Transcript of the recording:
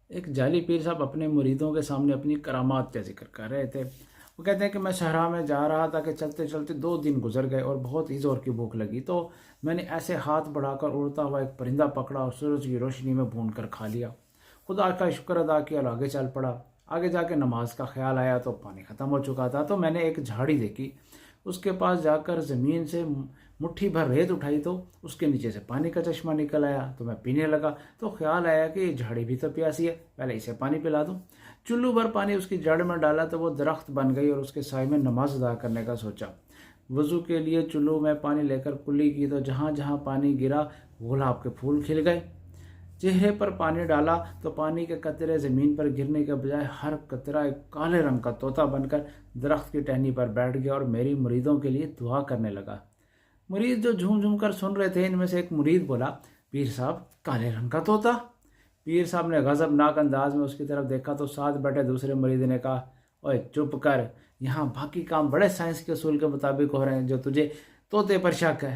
ایک جعلی پیر صاحب اپنے مریدوں کے سامنے اپنی کرامات کا ذکر کر رہے تھے۔ وہ کہتے ہیں کہ میں صحرا میں جا رہا تھا کہ چلتے چلتے 2 دن گزر گئے اور بہت ہی زور کی بھوک لگی، تو میں نے ایسے ہاتھ بڑھا کر اڑتا ہوا ایک پرندہ پکڑا اور سورج کی روشنی میں بھون کر کھا لیا۔ خدا کا شکر ادا کیا اور آگے چل پڑا۔ آگے جا کے نماز کا خیال آیا تو پانی ختم ہو چکا تھا، تو میں نے ایک جھاڑی دیکھی، اس کے پاس جا کر زمین سے مٹھی بھر ریت اٹھائی تو اس کے نیچے سے پانی کا چشمہ نکل آیا، تو میں پینے لگا، تو خیال آیا کہ یہ جھاڑی بھی تو پیاسی ہے، پہلے اسے پانی پلا دوں۔ چلو بھر پانی اس کی جڑ میں ڈالا تو وہ درخت بن گئی اور اس کے سائے میں نماز ادا کرنے کا سوچا۔ وضو کے لیے چلو میں پانی لے کر کلی کی تو جہاں جہاں پانی گرا گلاب کے پھول کھل گئے۔ چہرے پر پانی ڈالا تو پانی کے قطرے زمین پر گرنے کے بجائے ہر قطرہ ایک کالے رنگ کا طوطا بن کر درخت کی ٹہنی پر بیٹھ گیا اور میری مریدوں کے لیے دعا کرنے لگا۔ مرید جو جھوم جھوم کر سن رہے تھے، ان میں سے ایک مرید بولا، پیر صاحب کالے رنگ کا طوطا؟ پیر صاحب نے غضبناک انداز میں اس کی طرف دیکھا تو ساتھ بیٹھے دوسرے مرید نے کہا، اوئے چپ کر، یہاں باقی کام بڑے سائنس کے اصول کے مطابق ہو رہے ہیں، جو تجھے طوطے پر شک ہے۔